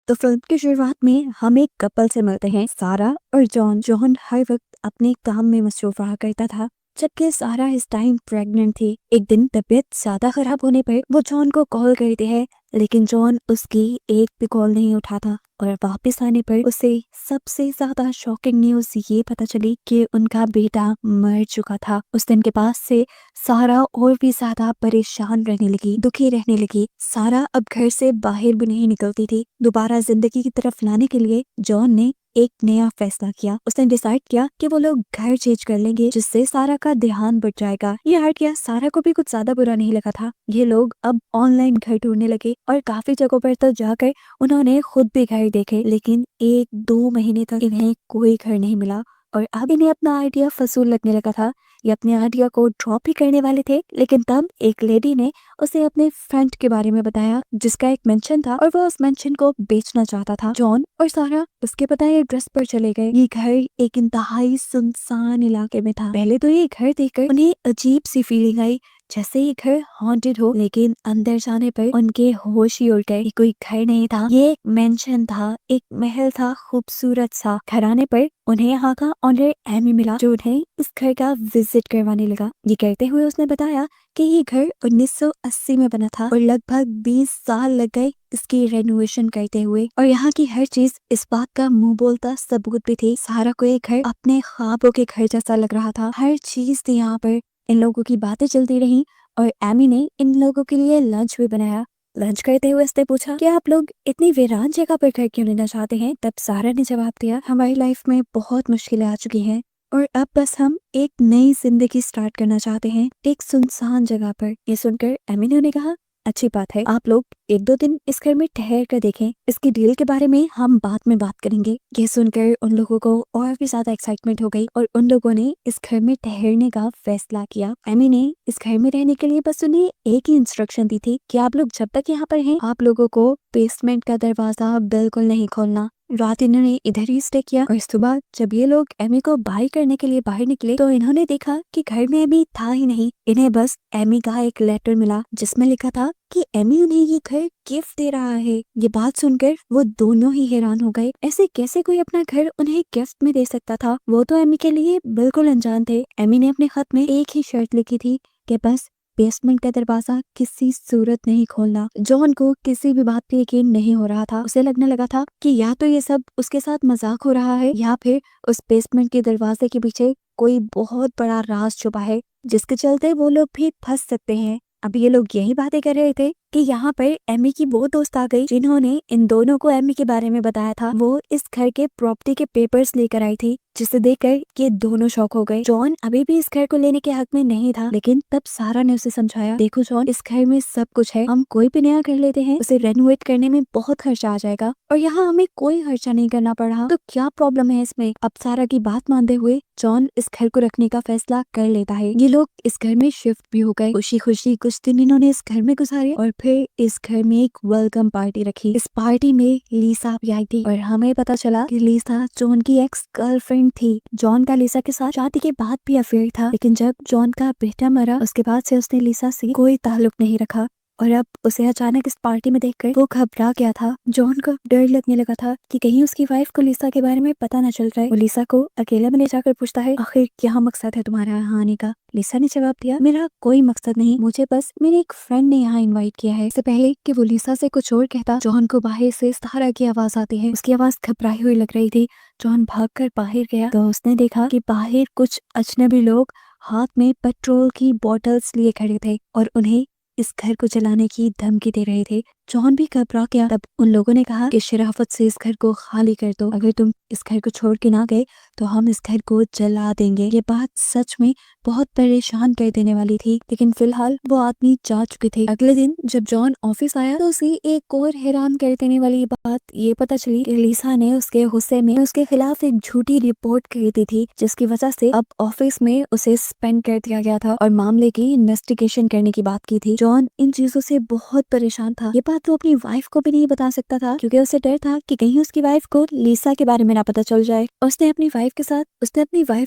तो फिल्म की शुरुआत में हम एक कपल से मिलते हैं, सारा और जॉन। जॉन हर वक्त अपने काम में मसरूफ रहा करता था, जबकि सारा इस टाइम प्रेग्नेंट थी। एक दिन तबीयत ज्यादा खराब होने पर वो जॉन को कॉल करती है, लेकिन जॉन उसकी एक भी कॉल नहीं उठाता। और वापस आने पर उसे सबसे ज्यादा शॉकिंग न्यूज ये पता चली कि उनका बेटा मर चुका था। उस दिन के बाद से सारा और भी ज्यादा परेशान रहने लगी, दुखी रहने लगी। सारा अब घर से बाहर भी नहीं निकलती थी। दोबारा जिंदगी की तरफ लाने के लिए जॉन ने एक नया फैसला किया। उसने डिसाइड किया कि वो लोग घर चेंज कर लेंगे, जिससे सारा का ध्यान बढ़ जाएगा। ये आइडिया सारा को भी कुछ ज्यादा बुरा नहीं लगा था। ये लोग अब ऑनलाइन घर ढूंढने लगे और काफी जगहों पर तो जाकर उन्होंने खुद भी घर देखे, लेकिन 1-2 महीने तक इन्हें कोई घर नहीं मिला। और अब इन्हें अपना आइडिया फसूल लगने लगा था। ये अपने आइडिया को ड्रॉप ही करने वाले थे, लेकिन तब एक लेडी ने उसे अपने फ्रेंड के बारे में बताया, जिसका एक मेंशन था और वो उस मेंशन को बेचना चाहता था। जॉन और सारा उसके बताए एड्रेस पर चले गए। ये घर एक इंतहाई सुनसान इलाके में था। पहले तो ये घर देखकर उन्हें अजीब सी फीलिंग आई, जैसे ये घर हॉन्टेड हो, लेकिन अंदर जाने पर उनके होश ही उड़ गए। ये कोई घर नहीं था, ये एक मेंशन था, एक महल था खूबसूरत सा। घर आने पर उन्हें यहाँ का ऑनर एमी मिला, जो उन्हें इस घर का विजिट करवाने लगा। ये कहते हुए उसने बताया कि ये घर 1980 में बना था और लगभग 20 साल लग गए इसकी रेनोवेशन करते हुए। और यहाँ की हर चीज इस बात का मुंह बोलता सबूत भी थी। सारा को ये घर अपने ख्वाबों के घर जैसा लग रहा था। हर चीज थी यहाँ पर। इन लोगों की बातें चलती रही और एमी ने इन लोगों के लिए लंच भी बनाया। लंच करते हुए उसने पूछा कि आप लोग इतनी वीरान जगह पर घर क्यों लेना चाहते हैं। तब सारा ने जवाब दिया, हमारी लाइफ में बहुत मुश्किलें आ चुकी हैं और अब बस हम एक नई जिंदगी स्टार्ट करना चाहते हैं, एक सुनसान जगह पर। ये सुनकर एमी ने उन्हें कहा, अच्छी बात है, आप लोग 1-2 दिन इस घर में ठहर कर देखें। इसकी डील के बारे में हम बाद में बात करेंगे। ये सुनकर उन लोगों को और भी ज्यादा एक्साइटमेंट हो गई और उन लोगों ने इस घर में ठहरने का फैसला किया। एमी ने इस घर में रहने के लिए बस उन्हें एक ही इंस्ट्रक्शन दी थी कि आप लोग जब तक यहाँ पर हैं, आप लोगों को बेसमेंट का दरवाजा बिल्कुल नहीं खोलना। रात इन्होंने इधर ही स्टे किया और सुबह जब ये लोग एमी को बाय करने के लिए बाहर निकले तो इन्होंने देखा कि घर में एमी था ही नहीं। इन्हें बस एमी का एक लेटर मिला, जिसमें लिखा था कि एमी उन्हें ये घर गिफ्ट दे रहा है। ये बात सुनकर वो दोनों ही हैरान हो गए। ऐसे कैसे कोई अपना घर उन्हें गिफ्ट में दे सकता था। वो तो एमी के लिए बिल्कुल अनजान थे। एमी ने अपने खत में एक ही शर्त लिखी थी कि बस बेसमेंट का दरवाजा किसी सूरत नहीं खोलना। जॉन को किसी भी बात पे यकीन नहीं हो रहा था। उसे लगने लगा था कि या तो ये सब उसके साथ मजाक हो रहा है या फिर उस बेसमेंट के दरवाजे के पीछे कोई बहुत बड़ा राज छुपा है, जिसके चलते वो लोग भी फंस सकते हैं। अब ये लोग यही बातें कर रहे थे कि यहाँ पर एमी की वो दोस्त आ गई, जिन्होंने इन दोनों को एमी के बारे में बताया था। वो इस घर के प्रॉपर्टी के पेपर्स लेकर आई थी, जिसे देखकर ये दोनों शॉक हो गए। जॉन अभी भी इस घर को लेने के हक में नहीं था, लेकिन तब सारा ने उसे समझाया, देखो जॉन, इस घर में सब कुछ है, हम कोई भी नया घर लेते हैं, उसे रेनोवेट करने में बहुत खर्चा आ जाएगा और यहाँ हमें कोई खर्चा नहीं करना पड़ रहा, तो क्या प्रॉब्लम है इसमें। अब सारा की बात मानते हुए जॉन इस घर को रखने का फैसला कर लेता है। ये लोग इस घर में शिफ्ट भी हो गए। खुशी खुशी कुछ दिन इन्होंने इस घर में गुजारे और फिर इस घर में एक वेलकम पार्टी रखी। इस पार्टी में लीसा भी आई थी और हमें पता चला कि लीसा जॉन की एक्स गर्लफ्रेंड थी। जॉन का लीसा के साथ शादी के बाद भी अफेयर था, लेकिन जब जॉन का बेटा मरा उसके बाद से उसने लीसा से कोई ताल्लुक नहीं रखा और अब उसे अचानक इस पार्टी में देखकर वो घबरा गया था। जॉन को डर लगने लगा था कि कहीं उसकी वाइफ को लीसा के बारे में पता न चल जाए। वो लीसा को अकेले में ले जाकर पूछता है, आखिर क्या मकसद है तुम्हारा यहाँ आने का। लीसा ने जवाब दिया, मेरा कोई मकसद नहीं, मुझे बस मेरे एक फ्रेंड ने यहाँ इनवाइट किया है। इससे पहले कि वो लीसा से कुछ और कहता, जॉन को बाहर से सारा की आवाज आती है। उसकी आवाज घबराई हुई लग रही थी। जॉन भागकर बाहर गया तो उसने देखा कि बाहर कुछ अजनबी लोग हाथ में पेट्रोल की बोतल्स लिए खड़े थे और उन्हें इस घर को जलाने की धमकी दे रहे थे। जॉन भी घबरा गया। तब उन लोगों ने कहा कि शराफत से इस घर को खाली कर दो, अगर तुम इस घर को छोड़ के ना गए तो हम इस घर को जला देंगे। ये बात सच में बहुत परेशान कर देने वाली थी, लेकिन फिलहाल वो आदमी जा चुके थे। अगले दिन जब जॉन ऑफिस आया तो उसे एक और हैरान कर देने वाली बात ये पता चली कि लीसा ने उसके गुस्से में उसके खिलाफ एक झूठी रिपोर्ट कर दी थी, जिसकी वजह से अब ऑफिस में उसे सस्पेंड कर दिया गया था और मामले की इन्वेस्टिगेशन करने की बात की थी। जॉन इन चीजों से बहुत परेशान था। ये बात वो अपनी वाइफ को भी नहीं बता सकता था, क्योंकि उसे डर था कि कहीं उसकी वाइफ को लीसा के बारे में ना पता चल जाए। उसने अपनी वाइफ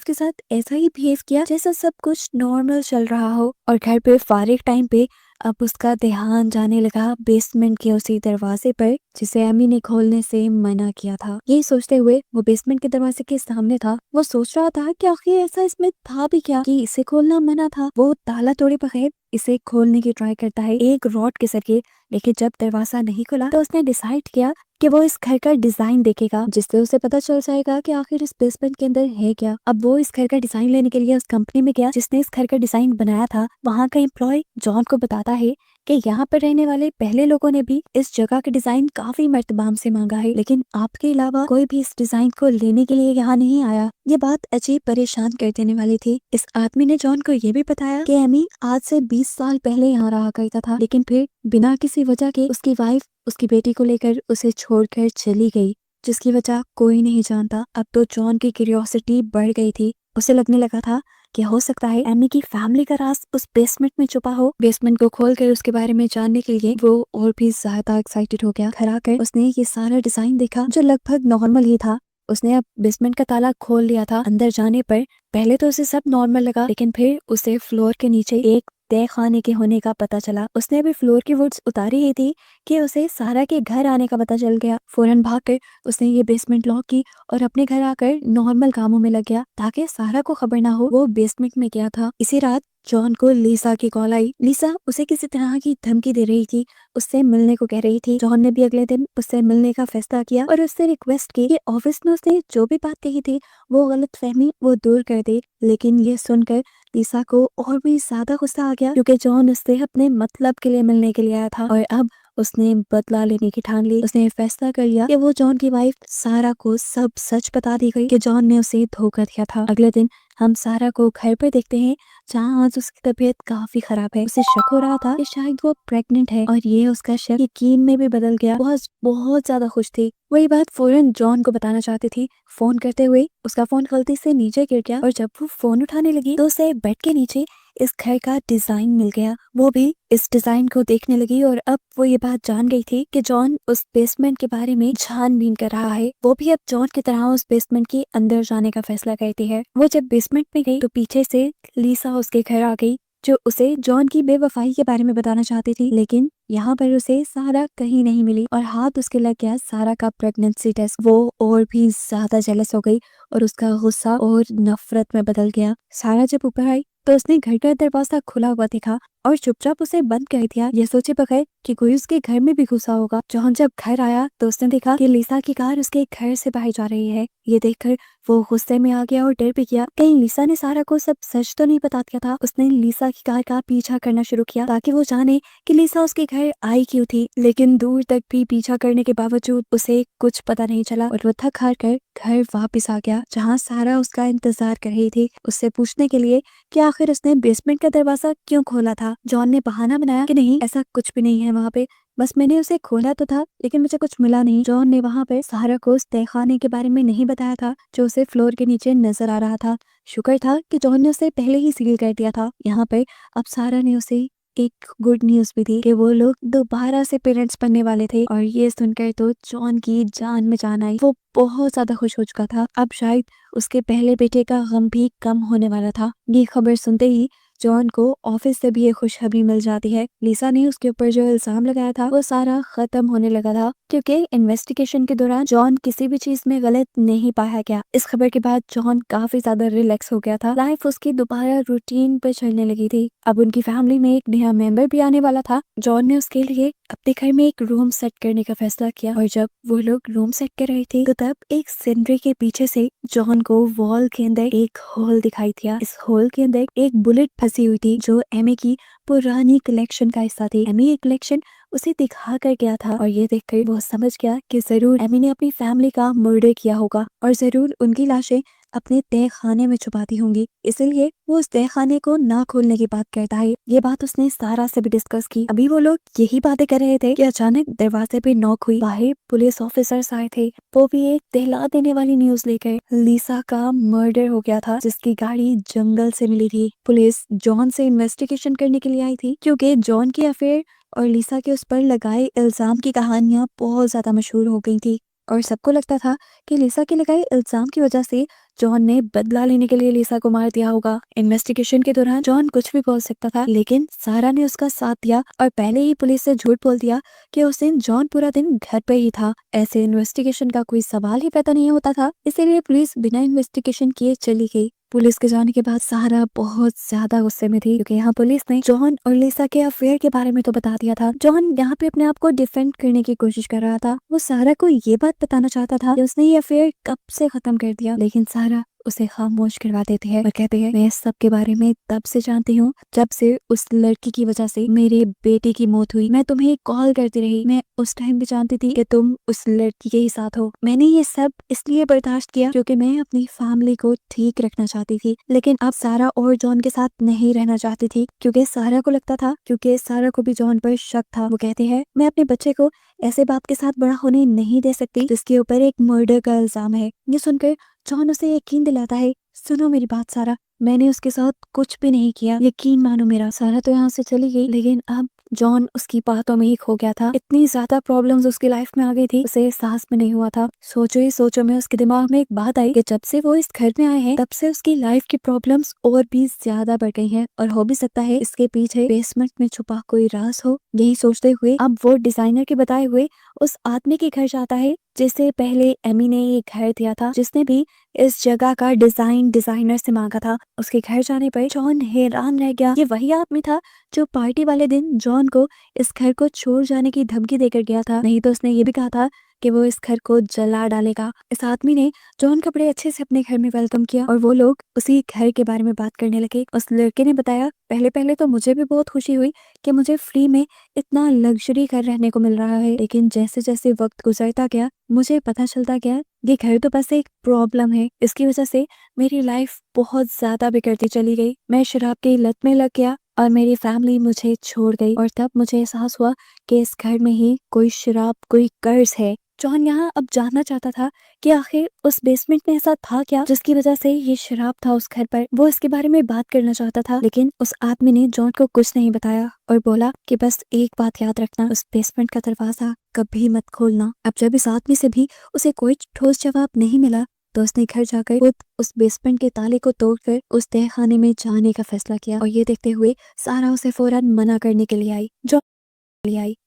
के साथ ऐसा ही बिहेव किया जैसा सब कुछ नॉर्मल चल रहा हो और घर पे फारिग टाइम पे अब उसका ध्यान जाने लगा बेसमेंट के उसी दरवाजे पर जिसे एमी ने खोलने से मना किया था। यही सोचते हुए वो बेसमेंट के दरवाजे के सामने था। वो सोच रहा था कि आखिर ऐसा इसमें था भी क्या कि इसे खोलना मना था। वो ताला तोड़े बगैर इसे खोलने की ट्राई करता है एक रॉड के जरिए, लेकिन जब दरवाजा नहीं खुला तो उसने डिसाइड किया कि वो इस घर का डिजाइन देखेगा, जिससे उसे पता चल जाएगा कि आखिर इस बेसमेंट के अंदर है क्या। अब वो इस घर का डिजाइन लेने के लिए उस कंपनी में गया जिसने इस घर का डिजाइन बनाया था। वहाँ का एम्प्लॉय जॉन को बताता है कि यहाँ पर रहने वाले पहले लोगों ने भी इस जगह का डिजाइन काफी मर्तबाम से मांगा है, लेकिन आपके अलावा कोई भी इस डिजाइन को लेने के लिए यहाँ नहीं आया। ये बात अजीब परेशान कर देने वाली थी। इस आदमी ने जॉन को ये भी बताया कि एमी आज से 20 साल पहले यहाँ रहा करता था, लेकिन फिर बिना किसी वजह के उसकी वाइफ उसकी बेटी को लेकर उसे छोड़कर चली गई, जिसकी वजह कोई नहीं जानता। अब तो जॉन की क्यूरियोसिटी बढ़ गई थी। उसे लगने लगा था कि हो सकता है एमी की फैमिली का राज उस बेसमेंट में छुपा हो। बेसमेंट को खोलकर उसके बारे में जानने के लिए वो और भी ज्यादा एक्साइटेड हो गया। घर आकर उसने ये सारा डिजाइन देखा जो लगभग नॉर्मल ही था। उसने अब बेसमेंट का ताला खोल लिया था। अंदर जाने पर पहले तो उसे सब नॉर्मल लगा, लेकिन फिर उसे फ्लोर के नीचे एक तय खाने के होने का पता चला। उसने अभी फ्लोर की वुड्स उतारी ही थी कि उसे सारा के घर आने का पता चल गया। फौरन भागकर उसने ये बेसमेंट लॉक की और अपने घर आकर नॉर्मल कामों में लग गया ताकि सारा को खबर ना हो वो बेसमेंट में गया था। इसी रात जॉन को लीसा की कॉल आई। लीसा उसे किसी तरह की धमकी दे रही थी, उससे मिलने को कह रही थी। जॉन ने भी अगले दिन उससे मिलने का फैसला किया और उससे रिक्वेस्ट की कि ऑफिस में उसने जो भी बात कही थी वो गलत फहमी वो दूर कर दे। लेकिन ये सुनकर लीसा को और भी ज्यादा गुस्सा आ गया, क्योंकि जॉन उससे अपने मतलब के लिए मिलने के लिए आया था और अब उसने बदला लेने की ठान ली। उसने फैसला कर लिया कि वो जॉन की वाइफ सारा को सब सच बता दी गई कि जॉन ने उसे धोखा दिया था। अगले दिन हम सारा को घर पर देखते हैं जहाँ आज उसकी तबीयत काफी खराब है। उसे शक हो रहा था कि शायद वो प्रेग्नेंट है और ये उसका शक यकीन में भी बदल गया। बहुत बहुत ज्यादा खुश थी। वही बात फौरन जॉन को बताना चाहती थी। फोन करते हुए उसका फोन गलती से नीचे गिर गया और जब वो फोन उठाने लगी तो उसे बेड के नीचे इस घर का डिजाइन मिल गया। वो भी इस डिजाइन को देखने लगी और अब वो ये बात जान गई थी कि जॉन उस बेसमेंट के बारे में छानबीन कर रहा है। वो भी अब जॉन की तरह उस बेसमेंट के अंदर जाने का फैसला करती है। वो जब बेसमेंट में गई तो पीछे से लीसा उसके घर आ गई, जो उसे जॉन की बेवफाई के बारे में बताना चाहती थी। लेकिन यहाँ पर उसे सारा कहीं नहीं मिली और हाथ उसके लग गया सारा का प्रेगनेंसी टेस्ट। वो और भी ज्यादा जेलस हो गई और उसका गुस्सा और नफरत में बदल गया। सारा जब ऊपर आई तो उसने घर का दरवाजा खुला हुआ देखा और चुपचाप उसे बंद कर दिया, ये सोचे बगैर कि कोई उसके घर में भी घुसा होगा। जॉन जब घर आया तो उसने देखा कि लीसा की कार उसके घर से बाहर जा रही है। ये देखकर वो गुस्से में आ गया और डर भी गया कहीं लीसा ने सारा को सब सच तो नहीं बता दिया था। उसने लीसा की कार का पीछा करना शुरू किया ताकि वो जाने कि लीसा उसके घर आई क्यों थी, लेकिन दूर तक भी पीछा करने के बावजूद उसे कुछ पता नहीं चला और वो थक हार कर घर वापस आ गया, जहाँ सारा उसका इंतजार कर रही थी उससे पूछने के लिए कि आखिर उसने बेसमेंट का दरवाजा क्यों खोला था। जॉन ने बहाना बनाया कि नहीं ऐसा कुछ भी नहीं है वहाँ पे, बस मैंने उसे खोला तो था लेकिन मुझे कुछ मिला नहीं। जॉन ने वहाँ पे सारा को उस तहखाने के बारे में नहीं बताया था जो उसे फ्लोर के नीचे नजर आ रहा था। शुक्र था कि जॉन ने उसे पहले ही सील कर दिया था। यहाँ पे अब सारा ने उसे एक गुड न्यूज भी थी कि वो लोग दोबारा से पेरेंट्स बनने वाले थे और ये सुनकर तो जॉन की जान में जान आई। वो बहुत ज्यादा खुश हो चुका था। अब शायद उसके पहले बेटे का गम भी कम होने वाला था। ये खबर सुनते ही जॉन को ऑफिस से भी ये खुशखबरी मिल जाती है। लीसा ने उसके ऊपर जो इल्जाम लगाया था वो सारा खत्म होने लगा था, क्योंकि इन्वेस्टिगेशन के दौरान जॉन किसी भी चीज में गलत नहीं पाया गया। इस खबर के बाद जॉन काफी ज्यादा रिलैक्स हो गया था। लाइफ उसकी दोबारा रूटीन पे चलने लगी थी। अब उनकी फैमिली में एक नया मेंबर भी आने वाला था। जॉन ने उसके लिए अपने घर में एक रूम सेट करने का फैसला किया और जब वो लोग रूम सेट कर रहे थे तो तब एक सीनरी के पीछे से जॉन को वॉल के अंदर एक होल दिखाई दिया। इस होल के अंदर एक बुलेट फंसी हुई थी जो एमी की पुरानी कलेक्शन का हिस्सा थी। एमी ये कलेक्शन उसे दिखा कर गया था और ये देखकर वो समझ गया कि जरूर एमी ने अपनी फैमिली का मर्डर किया होगा और जरूर उनकी लाशें अपने तय खाने में छुपाती होंगी, इसलिए वो उस तय खाने को ना खोलने की बात करता है। ये बात उसने सारा से भी डिस्कस की। अभी वो लोग यही बातें कर रहे थे कि अचानक दरवाजे पे नॉक हुई। बाहर पुलिस ऑफिसर्स आए थे, वो भी एक दहला देने वाली न्यूज लेकर। लीसा का मर्डर हो गया था जिसकी गाड़ी जंगल से मिली थी। पुलिस जॉन से इन्वेस्टिगेशन करने के लिए आई थी क्योंकि जॉन की अफेयर और लीसा के उस पर लगाए इल्जाम की कहानियां बहुत ज्यादा मशहूर हो गई थी और सबको लगता था कि लीसा के लगाए इल्जाम की वजह से जॉन ने बदला लेने के लिए लिसा को मार दिया होगा। इन्वेस्टिगेशन के दौरान जॉन कुछ भी बोल सकता था, लेकिन सारा ने उसका साथ दिया और पहले ही पुलिस से झूठ बोल दिया कि उस दिन जॉन पूरा दिन घर पे ही था। ऐसे इन्वेस्टिगेशन का कोई सवाल ही पैदा नहीं होता था, इसीलिए पुलिस बिना इन्वेस्टिगेशन किए चली गई। पुलिस के जाने के बाद सारा बहुत ज्यादा गुस्से में थी, क्योंकि यहाँ पुलिस ने जॉन और लिसा के अफेयर के बारे में तो बता दिया था। जॉन यहाँ पे अपने आप को डिफेंड करने की कोशिश कर रहा था। वो सारा को ये बात बताना चाहता था कि उसने ये अफेयर कब से खत्म कर दिया, लेकिन सारा उसे खामोश करवा देते हैं और कहते हैं मैं इस सब के बारे में तब से जानती हूँ जब से उस लड़की की वजह से मेरे बेटे की मौत हुई। मैं तुम्हें कॉल करती रही, मैं उस टाइम भी जानती थी कि तुम उस लड़की के ही साथ हो। मैंने ये सब इसलिए बर्दाश्त किया क्योंकि मैं अपनी फैमिली को ठीक रखना चाहती थी, लेकिन अब सारा और जॉन के साथ नहीं रहना चाहती थी, क्योंकि सारा को लगता था, क्योंकि सारा को भी जॉन पर शक था। वो कहते हैं मैं अपने बच्चे को ऐसे बाप के साथ बड़ा होने नहीं दे सकती जिसके ऊपर एक मर्डर का इल्जाम है। ये सुनकर जॉन उसे यकीन दिलाता है, सुनो मेरी बात सारा, मैंने उसके साथ कुछ भी नहीं किया, यकीन मानो मेरा। सारा तो यहाँ से चली गई, लेकिन अब जॉन उसकी बातों में ही खो गया था। इतनी ज्यादा प्रॉब्लम्स उसकी लाइफ में आ गई थी, उसे एहसास में नहीं हुआ था। सोचो ही सोचो में उसके दिमाग में एक बात आई कि जब से वो इस घर में आए हैं तब से उसकी लाइफ की प्रॉब्लम्स और भी ज्यादा बढ़ गई हैं, और हो भी सकता है इसके पीछे बेसमेंट में छुपा कोई राज हो। यही सोचते हुए अब वो डिजाइनर के बताए हुए उस आदमी के घर जाता है जिसे पहले एमी ने ये घर दिया था, जिसने भी इस जगह का डिजाइन डिजाइनर से मांगा था। उसके घर जाने पर जॉन हैरान रह गया। ये वही आदमी था जो पार्टी वाले दिन जॉन को इस घर को छोड़ जाने की धमकी देकर गया था। नहीं तो उसने ये भी कहा था कि वो इस घर को जला डालेगा। इस आदमी ने जॉन को बड़े अच्छे से अपने घर में वेलकम किया और वो लोग उसी घर के बारे में बात करने लगे। उस लड़के ने बताया, पहले पहले तो मुझे भी बहुत खुशी हुई कि मुझे फ्री में इतना लग्जरी घर रहने को मिल रहा है, लेकिन जैसे जैसे वक्त गुजरता गया मुझे पता चलता गया ये घर तो बस एक प्रॉब्लम है। इसकी वजह से मेरी लाइफ बहुत ज्यादा बिगड़ती चली गई। मैं शराब की लत में लग गया और मेरी फैमिली मुझे छोड़ गई, और तब मुझे एहसास हुआ कि इस घर में ही कोई शराब, कोई कर्ज है। जॉन यहाँ अब जानना चाहता था कि आखिर उस बेसमेंट में ऐसा था क्या जिसकी वजह से ये शराब था उस घर पर। वो इसके बारे में बात करना चाहता था, लेकिन उस आदमी ने जॉन को कुछ नहीं बताया और बोला कि बस एक बात याद रखना, उस बेसमेंट का दरवाजा कभी मत खोलना। अब जब इस आदमी से भी उसे कोई ठोस जवाब नहीं मिला तो उसने घर जाकर खुद उस बेसमेंट के ताले को तोड़कर उस तहखाने में जाने का फैसला किया, और ये देखते हुए सारा उसे फौरन मना करने के लिए आई।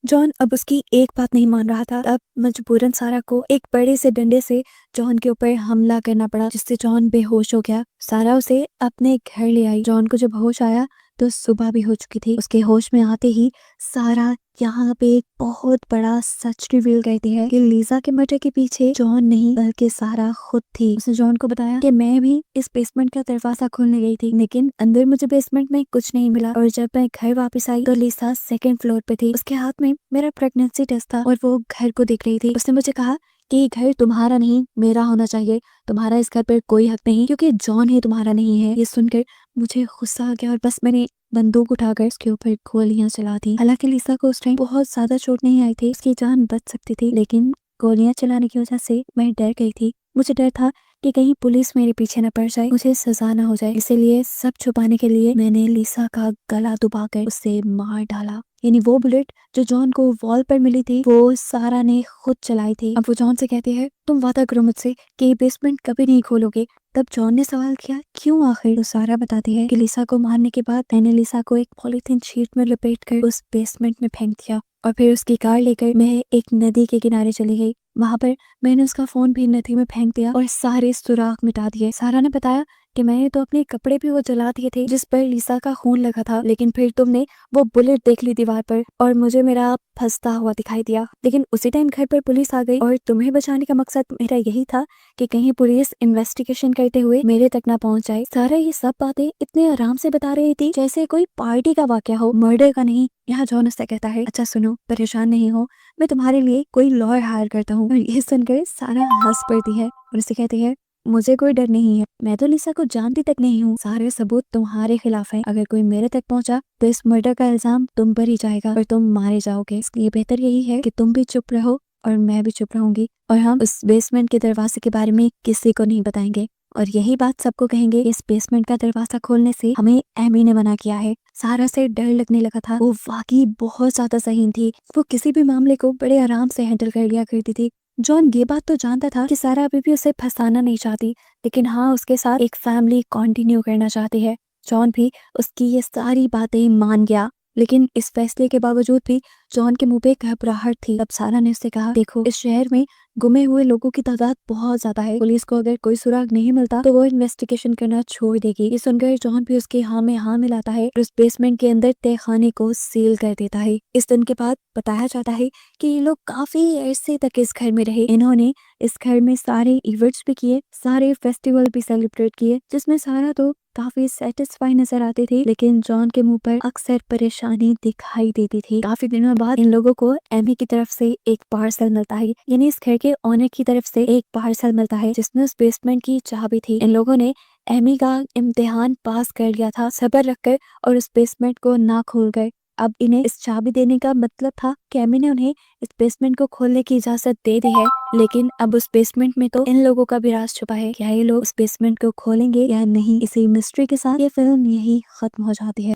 जॉन अब उसकी एक बात नहीं मान रहा था। अब मजबूरन सारा को एक बड़े से डंडे से जॉन के ऊपर हमला करना पड़ा, जिससे जॉन बेहोश हो गया। सारा उसे अपने घर ले आई। जॉन को जब होश आया तो सुबह भी हो चुकी थी। उसके होश में आते ही सारा यहाँ पे एक बहुत बड़ा सच रिवील करती है कि लीजा के मर्डर के पीछे जॉन नहीं बल्कि सारा खुद थी। उसने जॉन को बताया कि मैं भी इस बेसमेंट का दरवाजा खोलने गई थी, लेकिन अंदर मुझे बेसमेंट में कुछ नहीं मिला, और जब मैं घर वापस आई तो लीजा सेकंड फ्लोर पे थी। उसके हाथ में मेरा प्रेगनेंसी टेस्ट था और वो घर को देख रही थी। उसने मुझे कहा कि ये घर तुम्हारा नहीं मेरा होना चाहिए, तुम्हारा इस घर पर कोई हक नहीं क्योंकि जॉन ही तुम्हारा नहीं है। ये सुनकर मुझे गुस्सा आ गया और बस मैंने बंदूक उठाकर उसके ऊपर गोलियां चला दी। हालांकि लिसा को उस टाइम बहुत ज्यादा चोट नहीं आई थी, उसकी जान बच सकती थी, लेकिन गोलियां चलाने की वजह से मैं डर गई थी। मुझे डर था कि कहीं पुलिस मेरे पीछे न पड़ जाए, मुझे सजा न हो जाए, इसीलिए सब छुपाने के लिए मैंने लिसा का गला दबाकर उसे मार डाला। यानी वो बुलेट जो जॉन को वॉल पर मिली थी वो सारा ने खुद चलाई थी। अब वो जॉन से कहते हैं तुम वादा करो मुझसे कि ये बेसमेंट कभी नहीं खोलोगे। तब जॉन ने सवाल किया क्यों आखिर? तो सारा बताती है कि लिसा को मारने के बाद मैंने लिसा को एक पॉलीथीन शीट में लपेट कर उस बेसमेंट में फेंक दिया, और फिर उसकी कार लेकर मैं एक नदी के किनारे चली गई। वहां पर मैंने उसका फोन भी नदी में फेंक दिया और सारे सुराग मिटा दिए। सारा ने बताया कि मैंने तो अपने कपड़े भी वो जला दिए थे जिस पर लिसा का खून लगा था, लेकिन फिर तुमने वो बुलेट देख ली दीवार पर और मुझे मेरा फंसता हुआ दिखाई दिया। लेकिन उसी टाइम घर पर पुलिस आ गई और तुम्हें बचाने का मकसद मेरा यही था कि कहीं पुलिस इन्वेस्टिगेशन करते हुए मेरे तक ना पहुंच जाए। सारा ये सब बातें इतने आराम से बता रही थी जैसे कोई पार्टी का वाकया हो, मर्डर का नहीं। यहाँ जॉन उससे कहता है अच्छा सुनो, परेशान नहीं हो, मैं तुम्हारे लिए कोई लॉयर हायर करता हूँ। और ये सुनकर सारा हंस पड़ती है और उसे कहती है मुझे कोई डर नहीं है, मैं तो लिसा को जानती तक नहीं हूँ। सारे सबूत तुम्हारे खिलाफ है, अगर कोई मेरे तक पहुंचा तो इस मर्डर का इल्जाम तुम पर ही जाएगा और तुम मारे जाओगे। इसलिए बेहतर यही है कि तुम भी चुप रहो और मैं भी चुप रहूंगी, और हम उस बेसमेंट के दरवाजे के बारे में किसी को नहीं बताएंगे और यही बात सबको कहेंगे। इस बेसमेंट का दरवाजा खोलने से हमें एमी ने मना किया है। सारा से डर लगने लगा था। वो वाकई बहुत ज्यादा ज़हीन थी, वो किसी भी मामले को बड़े आराम से हैंडल कर लिया करती थी। जॉन ये बात तो जानता था कि सारा अभी भी उसे फंसाना नहीं चाहती, लेकिन हाँ उसके साथ एक फैमिली कंटिन्यू करना चाहती है। जॉन भी उसकी ये सारी बातें मान गया, लेकिन इस फैसले के बावजूद भी जॉन के मुंह पे घबराहट थी। तब सारा ने उससे कहा, देखो इस शहर में गुमे हुए लोगों की तादाद बहुत ज्यादा है। पुलिस को अगर कोई सुराग नहीं मिलता तो वो इन्वेस्टिगेशन करना छोड़ देगी। ये सुनकर जॉन भी उसके हाँ में हाँ मिलाता है और उस बेसमेंट के अंदर तहखाने को सील कर देता है। इस दिन के बाद बताया जाता है कि ये लोग काफी अरसे तक इस घर में रहे। इन्होंने इस घर में सारे इवेंट्स भी किए, सारे फेस्टिवल भी सेलिब्रेट किए, जिसमें सारा तो काफी सेटिस्फाई नजर आते थे, लेकिन जॉन के मुंह पर अक्सर परेशानी दिखाई देती थी। काफी दिनों बाद इन लोगों को एमी की तरफ से एक पार्सल मिलता है, यानी इस घर के ओनर की तरफ से एक पार्सल मिलता है जिसमें उस बेसमेंट की चाबी थी। इन लोगों ने एमी का इम्तिहान पास कर लिया था सब्र रखकर और उस बेसमेंट को ना खोल कर। अब इन्हें इस चाबी देने का मतलब था कि एमी ने उन्हें इस बेसमेंट को खोलने की इजाजत दे दी है, लेकिन अब उस बेसमेंट में तो इन लोगों का भी राज छुपा है। क्या ये लोग उस बेसमेंट को खोलेंगे या नहीं? इसी मिस्ट्री के साथ ये फिल्म यही खत्म हो जाती है।